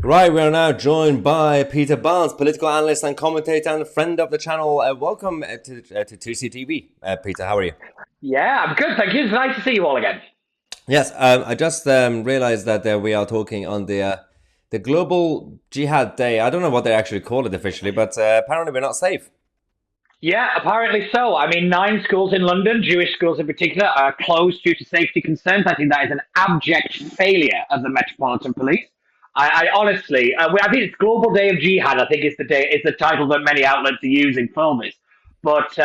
Right, we are now joined by Peter Barnes, political analyst and commentator and friend of the channel. Welcome to Tousi TV. Peter, how are you? Yeah, I'm good, thank you. It's nice to see you all again. Yes, I just realized that we are talking on the Global Jihad Day. I don't know what they actually call it officially, but apparently we're not safe. Yeah, apparently so. I mean, 9 schools in London, Jewish schools in particular, are closed due to safety concerns. I think that is an abject failure of the Metropolitan Police. I honestly, I think it's Global Day of Jihad. I think is the title that many outlets are using for this. But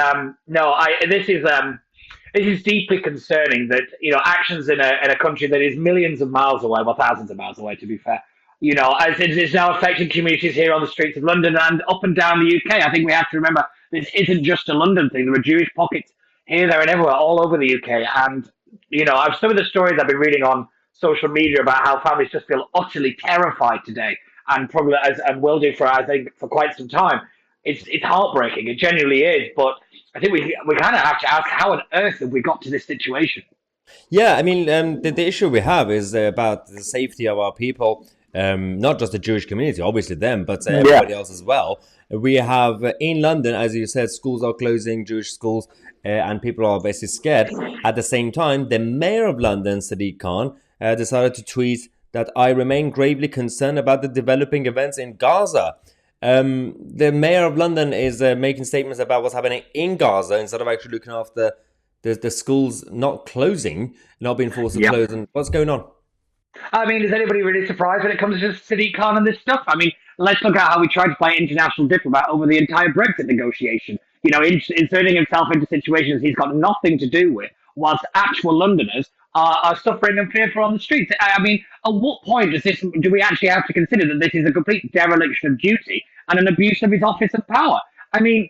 no, this is deeply concerning that actions in a country that is millions of miles away, well, thousands of miles away, to be fair. As it is now affecting communities here on the streets of London and up and down the UK. I think we have to remember this isn't just a London thing. There are Jewish pockets here, there, and everywhere, all over the UK. And I've some of the stories I've been reading on social media about how families just feel utterly terrified today, and probably and will do for I think for quite some time. It's heartbreaking. It genuinely is. But I think we kind of have to ask how on earth have we got to this situation? Yeah, I mean, the issue we have is about the safety of our people, not just the Jewish community, obviously them, but Yeah. everybody else as well. We have in London, as you said, schools are closing, Jewish schools, and people are basically scared. At the same time, the mayor of London, Sadiq Khan, decided to tweet that I remain gravely concerned about the developing events in Gaza. The mayor of London is making statements about what's happening in Gaza instead of actually looking after the schools not closing, not being forced to Yep. close. And what's going on? I mean, is anybody really surprised when it comes to Sadiq Khan and this stuff? I mean, let's look at how he tried to play international diplomat over the entire Brexit negotiation. Inserting himself into situations he's got nothing to do with, whilst actual Londoners are suffering and fearful on the streets. I mean, at what point do we actually have to consider that this is a complete dereliction of duty and an abuse of his office and power? I mean,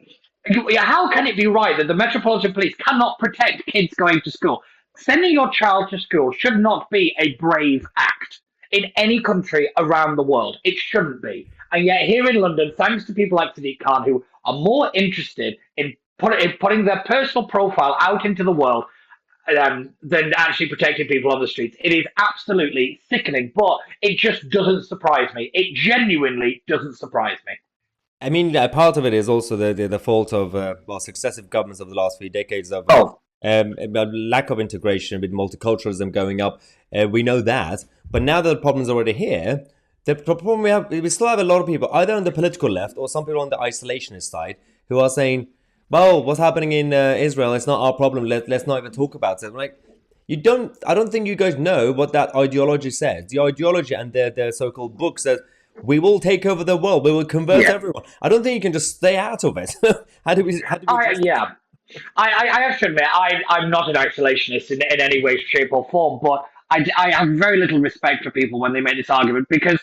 how can it be right that the Metropolitan Police cannot protect kids going to school? Sending your child to school should not be a brave act in any country around the world. It shouldn't be. And yet, here in London, thanks to people like Sadiq Khan, who are more interested in putting their personal profile out into the world than actually protecting people on the streets, it is absolutely sickening. But it just doesn't surprise me. It genuinely doesn't surprise me. I mean, part of it is also the fault of successive governments of the last few decades of Oh, a lack of integration with multiculturalism going up. We know that, but now that the problem's already here, the problem we still have a lot of people either on the political left or some people on the isolationist side who are saying, "Well, what's happening in Israel? It's not our problem. Let's not even talk about it." I'm like, you don't. I don't think you guys know what that ideology says. The ideology and the so-called book says we will take over the world. We will convert yeah. everyone. I don't think you can just stay out of it. How do we address that? Yeah. I have to admit, I'm not an isolationist in any way, shape, or form, but I have very little respect for people when they make this argument because,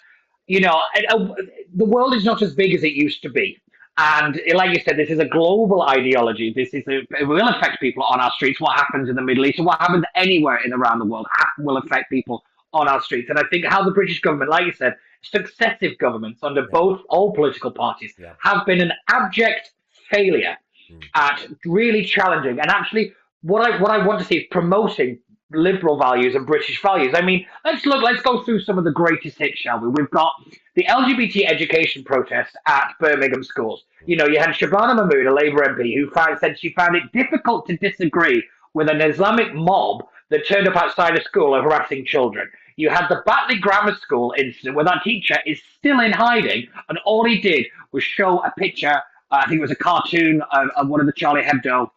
the world is not as big as it used to be. And like you said, this is a global ideology. It will affect people on our streets. What happens in the Middle East and what happens anywhere in around the world will affect people on our streets. And I think how the British government, like you said, successive governments under Yeah, both all political parties yeah. have been an abject failure Mm. at really challenging and actually what I want to see is promoting liberal values and British values. I mean, let's go through some of the greatest hits, shall we? We've got the LGBT education protest at Birmingham schools. You had Shabana Mahmood, a Labour MP, who said she found it difficult to disagree with an Islamic mob that turned up outside a school and harassing children. You had the Batley Grammar School incident where that teacher is still in hiding, and all he did was show a picture. I think it was a cartoon of one of the Charlie Hebdo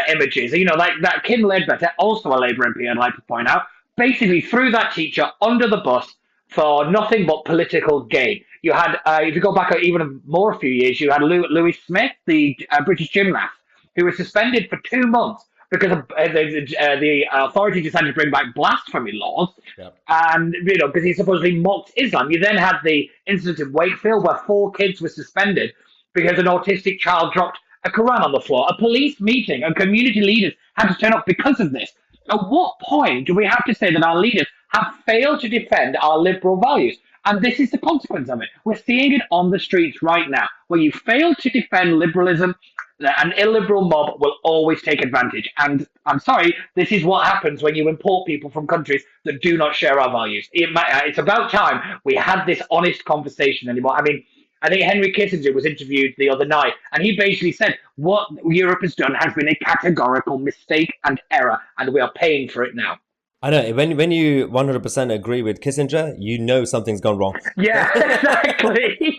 images. Like that Kim Ledbetter, also a Labour MP, I'd like to point out, basically threw that teacher under the bus for nothing but political gain. You had, if you go back even more a few years, you had Louis Smith, the British gymnast, who was suspended for 2 months because the authority decided to bring back blasphemy laws, Yeah. and because he supposedly mocked Islam. You then had the incident in Wakefield where 4 kids were suspended because an autistic child dropped a Quran on the floor. A police meeting and community leaders had to turn up because of this. At what point do we have to say that our leaders have failed to defend our liberal values? And this is the consequence of it. We're seeing it on the streets right now, where you fail to defend liberalism An illiberal mob will always take advantage. And I'm sorry, this is what happens when you import people from countries that do not share our values. It's about time we had this honest conversation anymore. I mean, I think Henry Kissinger was interviewed the other night, and he basically said what Europe has done has been a categorical mistake and error, and we are paying for it now. I know when you 100% agree with Kissinger, you know something's gone wrong. Yeah, exactly.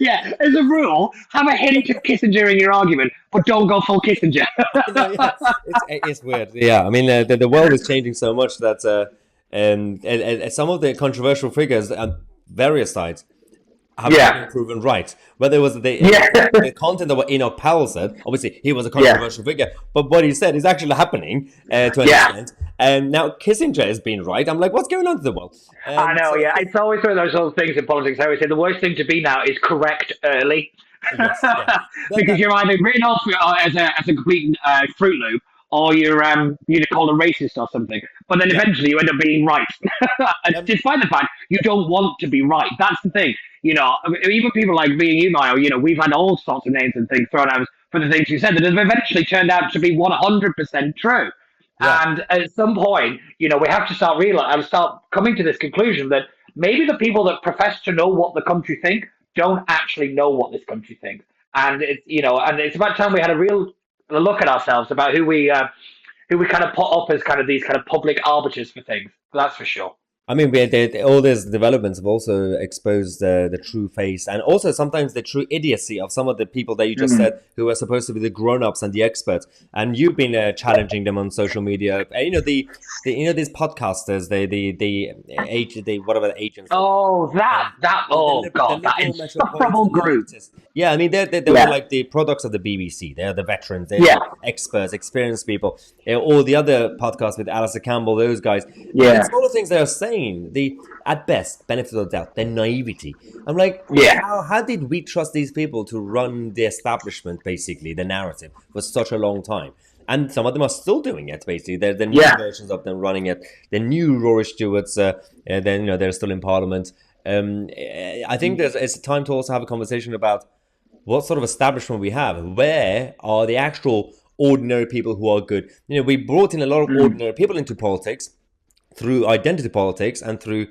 Yeah, as a rule, have a hint of Kissinger in your argument, but don't go full Kissinger. Yeah, it's weird. Yeah, I mean the world is changing so much that some of the controversial figures on various sides have Yeah, been proven right. Whether it was yeah, the content of what Enoch Powell said, obviously he was a yeah, controversial figure, but what he said is actually happening to an yeah. extent. And now Kissinger has been right. I'm like, what's going on to the world? I know. So Yeah, it's always one of those little things in politics. I always say the worst thing to be now is correct early, yes, yeah, because you're either written off as a complete Fruit Loop, or you're called a racist or something. But then yeah, eventually you end up being right, um, despite the fact you don't want to be right. That's the thing. I mean, even people like me and you, Niall, we've had all sorts of names and things thrown at us for the things we said that have eventually turned out to be 100% true. yeah. And at some point, we have to start coming to this conclusion that maybe the people that profess to know what the country think don't actually know what this country thinks. And it's about time we had a real look at ourselves about who we kind of put up as kind of these kind of public arbiters for things. That's for sure. I mean, all these developments have also exposed the true face and also sometimes the true idiocy of some of the people that you just said who are supposed to be the grown-ups and the experts. And you've been challenging them on social media. These podcasters, the whatever the agents. Oh, God, that liberal insufferable metropolitan group. elitists. Yeah, I mean, they were Yeah, like the products of the BBC. They're the veterans. They're yeah, the experts, experienced people. All the other podcasts with Alistair Campbell, those guys. And yeah, it's all the things they're saying. The at best benefit of the doubt, their naivety. I'm like, yeah, how did we trust these people to run the establishment, basically the narrative, for such a long time? And some of them are still doing it. Basically, they're the new yeah. versions of them running it. The new Rory Stewarts. Then they're still in Parliament. I think it's time to also have a conversation about what sort of establishment we have. Where are the actual ordinary people who are good? We brought in a lot of ordinary people into politics through identity politics and through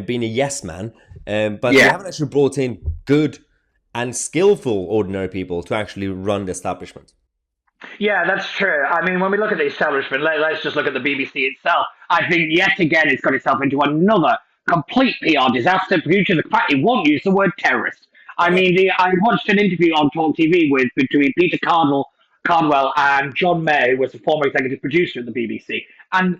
being a yes man, but we Yeah. haven't actually brought in good and skillful ordinary people to actually run the establishment. Yeah, that's true. I mean, when we look at the establishment, let's just look at the BBC itself. I think yet again it's got itself into another complete PR disaster due to the fact it won't use the word terrorist. I mean, I watched an interview on Talk TV between Peter Cardwell and John Mayer, who was the former executive producer at the BBC. And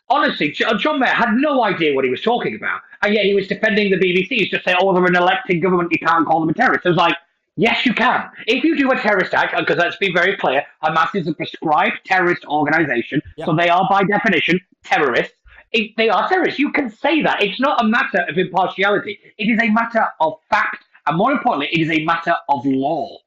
honestly, John Mayer had no idea what he was talking about, and yet he was defending the BBC. He's just saying, "Oh, they're an elected government. You can't call them a terrorist." I was like, yes, you can. If you do a terrorist act, because let's be very clear, Hamas is a prescribed terrorist organization, Yeah. so they are by definition terrorists. If they are terrorists. You can say that. It's not a matter of impartiality. It is a matter of fact, and more importantly, it is a matter of law.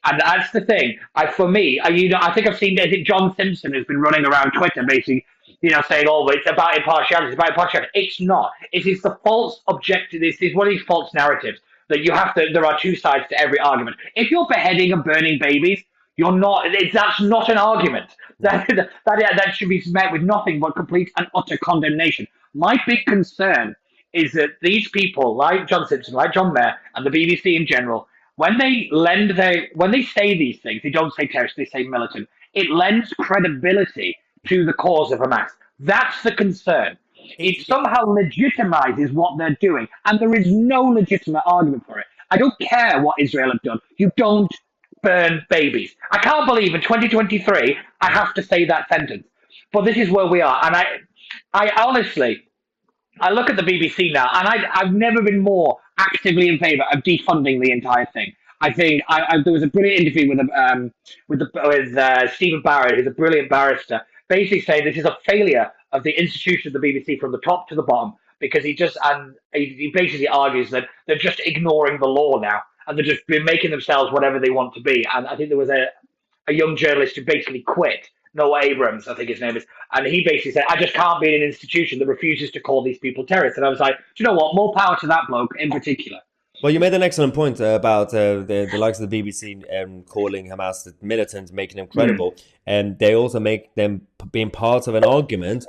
And that's the thing. For me, I think I've seen. I think John Simpson has been running around Twitter, basically, saying, "Oh, it's about impartiality. It's about impartiality." It's not. It is the false objective. This is one of these false narratives that you have to. There are two sides to every argument. If you're beheading and burning babies, you're not. That's not an argument. That should be met with nothing but complete and utter condemnation. My big concern is that these people, like John Simpson, like John Mayer, and the BBC in general, when they say these things, they don't say terrorist, they say militant. It lends credibility to the cause of Hamas. That's the concern. It somehow legitimizes what they're doing, and there is no legitimate argument for it. I don't care what Israel have done. You don't burn babies. I can't believe in 2023 I have to say that sentence. But this is where we are, and I honestly, I look at the BBC now, and I've never been more actively in favour of defunding the entire thing. I think there was a brilliant interview with Stephen Barrett, who's a brilliant barrister, basically saying this is a failure of the institution of the BBC from the top to the bottom, because he basically argues that they're just ignoring the law now, and they're just making themselves whatever they want to be. And I think there was a young journalist who basically quit, Noah Abrams, I think his name is, and he basically said, "I just can't be in an institution that refuses to call these people terrorists." And I was like, do you know what? More power to that bloke in particular. Well, you made an excellent point about the likes of the BBC calling Hamas militant, making them Mm, credible, and they also make them being part of an argument,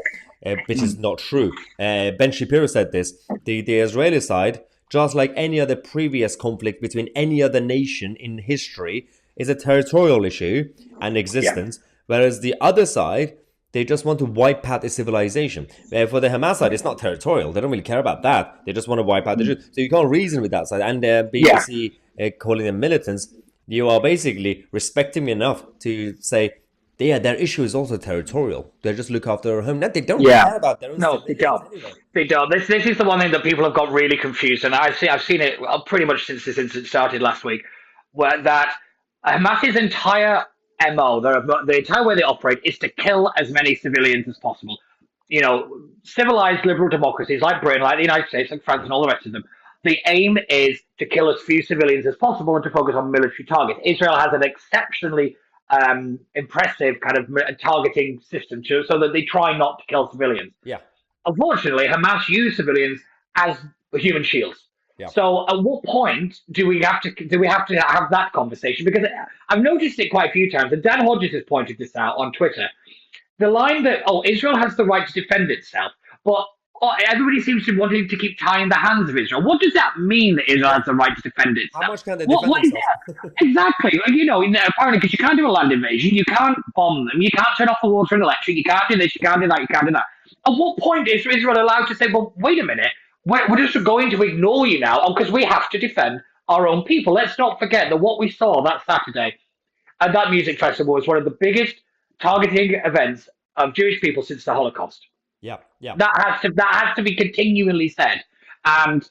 which is not true. Ben Shapiro said this: the Israeli side, just like any other previous conflict between any other nation in history, is a territorial issue and yeah, existence, whereas the other side they just want to wipe out a civilization. For the Hamas side, it's not territorial. They don't really care about that. They just want to wipe out the Jews. So you can't reason with that side. And yeah. BBC calling them militants, you are basically respecting me enough to say, yeah, their issue is also territorial. They just look after their home. No, they don't Yeah. care about their own No, they civilians don't. anyway. They don't. This is the one thing that people have got really confused, and I've seen it pretty much since this incident started last week, where that Hamas's entire MO, the entire way they operate, is to kill as many civilians as possible. You know, civilized liberal democracies like Britain, like the United States, like France, and all the rest of them. The aim is to kill as few civilians as possible and to focus on military targets. Israel has an exceptionally impressive kind of targeting system so that they try not to kill civilians. Yeah, Unfortunately, Hamas use civilians as human shields. yeah. So, at what point do we have to have that conversation? Because I've noticed it quite a few times, and Dan Hodges has pointed this out on Twitter. The line that Israel has the right to defend itself, but everybody seems to be wanting to keep tying the hands of Israel. What does that mean that Israel has the right to defend How itself? much can they What defend what is themselves? that? Exactly. Like, apparently, because you can't do a land invasion, you can't bomb them, you can't turn off the water and electric, you can't do this, you can't do that, you can't do that. At what point is Israel allowed to say, well, wait a minute, we're just going to ignore you now because we have to defend our own people? Let's not forget that what we saw that Saturday at that music festival was one of the biggest targeting events of Jewish people since the Holocaust. Yeah, yeah. That has to be continually said. And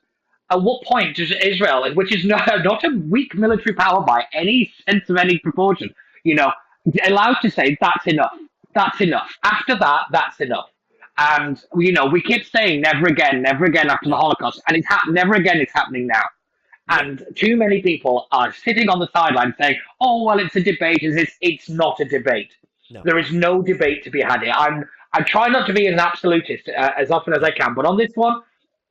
at what point does Israel, which is not a weak military power by any sense of any proportion, you know, allowed to say that's enough? That's enough. After that, that's enough. And we keep saying never again after the Yeah, Holocaust, and never again. It's happening now. yeah. And too many people are sitting on the sideline saying, "Oh well, it's a debate." It's not a debate. No. There is no debate to be had here. I try not to be an absolutist as often as I can, but on this one,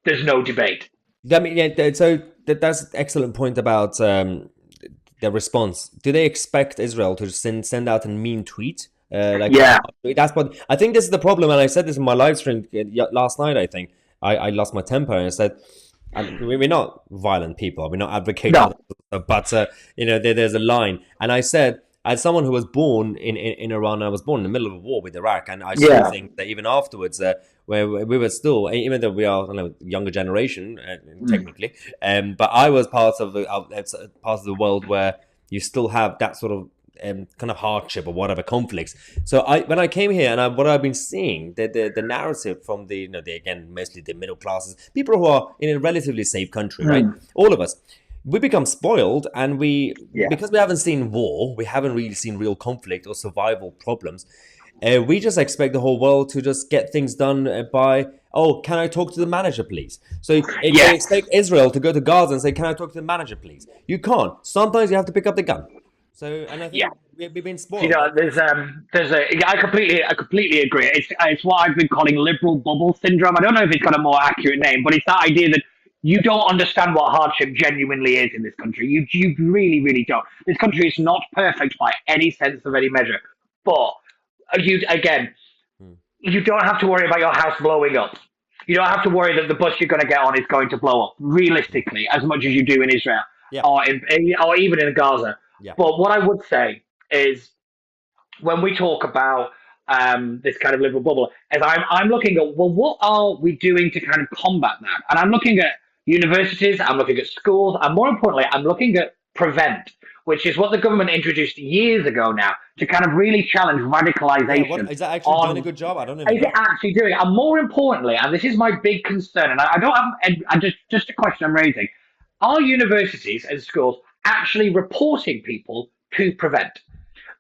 there's no debate. I mean, yeah. So that's an excellent point about their response. Do they expect Israel to send out a mean tweet? Yeah, That's what I think. This is the problem, and I said this in my live stream last night. I think I lost my temper and I said, we're not violent people. We're not advocating, no, but there's a line, and I said. As someone who was born in Iran, I was born in the middle of a war with Iraq, and I saw yeah, things that even afterwards, where we were still, even though we are younger generation mm, technically, but I was part of the world where you still have that sort of kind of hardship or whatever conflicts. So when I came here and what I've been seeing, the narrative from the again mostly the middle classes, people who are in a relatively safe country, right? mm, All of us, we become spoiled, and yeah, because we haven't seen war, we haven't really seen real conflict or survival problems. We just expect the whole world to just get things done by, oh, can I talk to the manager, please? So if they yes. expect Israel to go to Gaza and say, can I talk to the manager, please? You can't. Sometimes you have to pick up the gun. So, and I Yeah. think we've been spoiled. I completely agree. It's what I've been calling liberal bubble syndrome. I don't know if it's got a more accurate name, but it's that idea that you don't understand what hardship genuinely is in this country. You really, really don't. This country is not perfect by any sense of any measure, but Hmm. you don't have to worry about your house blowing up. You don't have to worry that the bus you're going to get on is going to blow up, realistically, as much as you do in Israel Yeah, or even in Gaza. yeah, But what I would say is when we talk about this kind of liberal bubble, is I'm looking at, well, what are we doing to kind of combat that? And I'm looking at universities, I'm looking at schools, and more importantly, I'm looking at prevent, which is what the government introduced years ago now to kind of really challenge yeah. What radicalization is that actually doing a on good job? I don't even is it know. actually doing it? And more importantly, and this is my big concern, and I don't have, and just a question I'm raising: are universities and schools actually reporting people to prevent?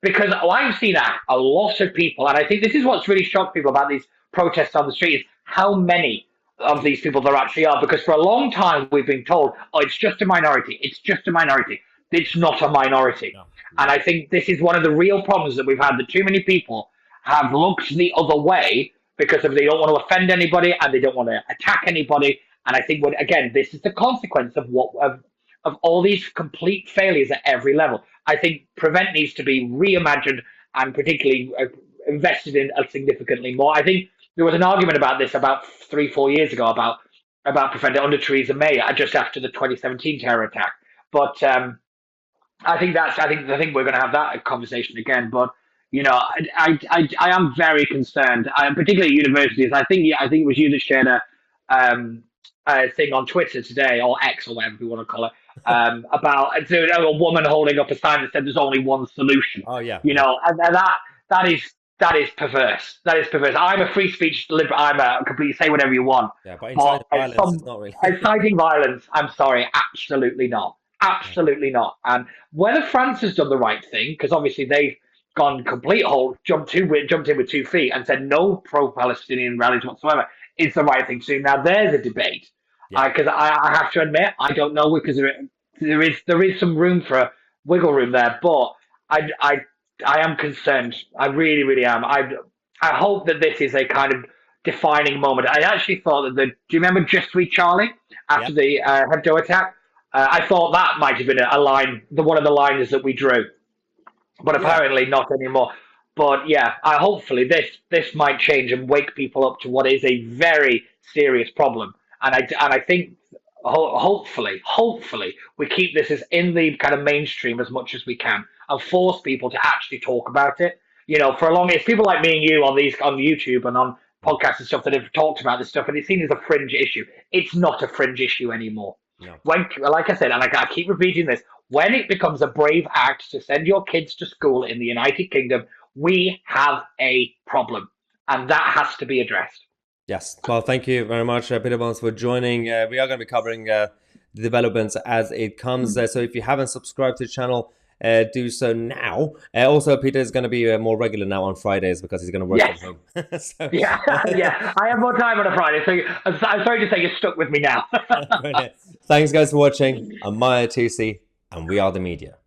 Because I've seen a lot of people, and I think this is what's really shocked people about these protests on the street is how many of these people there actually are. Because for a long time we've been told, oh, it's just a minority. It's just a minority. It's not a minority. No, And no. I think this is one of the real problems that we've had, that too many people have looked the other way because they don't want to offend anybody and they don't want to attack anybody. And I think, again, this is the consequence of of all these complete failures at every level. I think Prevent needs to be reimagined and particularly invested in significantly more. I think there was an argument about this about 3-4 years ago about Prevent under Theresa May just after the 2017 terror attack. But I think we're going to have that conversation again. But I am very concerned, particularly at universities. I think it was you that shared a thing on Twitter today, or X, or whatever you want to call it, about a woman holding up a sign that said there's only one solution. Oh yeah. And that is perverse. That is perverse. I'm a free speech liberal. I'm a completely say whatever you want. Yeah, but inciting violence is not really. Inciting violence, I'm sorry, absolutely not. Absolutely not. And whether France has done the right thing, because obviously they've gone complete whole, jumped in with 2 feet and said no pro-Palestinian rallies whatsoever, is the right thing to do. Now there's a debate, because I have to admit I don't know, because there is some room for wiggle room there, but I am concerned. I really, really am. I hope that this is a kind of defining moment. I actually thought that do you remember Just Sweet Charlie after the Hebdo attack? I thought that might have been one of the lines that we drew, but apparently not anymore. But yeah, hopefully this might change and wake people up to what is a very serious problem. And I think hopefully we keep this as in the kind of mainstream as much as we can and force people to actually talk about it. For a long, it's people like me and you on YouTube and on podcasts and stuff that have talked about this stuff, and it's seen as a fringe issue. It's not a fringe issue anymore. No. Like I said, and I keep repeating this, when it becomes a brave act to send your kids to school in the United Kingdom, we have a problem, and that has to be addressed. Yes. Well, thank you very much, Peter Bones, for joining. We are going to be covering the developments as it comes. So if you haven't subscribed to the channel, do so now. Also, Peter is going to be more regular now on Fridays because he's going to work from home. Yeah. I have more time on a Friday, so I'm sorry to say you're stuck with me now. Thanks, guys, for watching. I'm Tousi, and we are the media.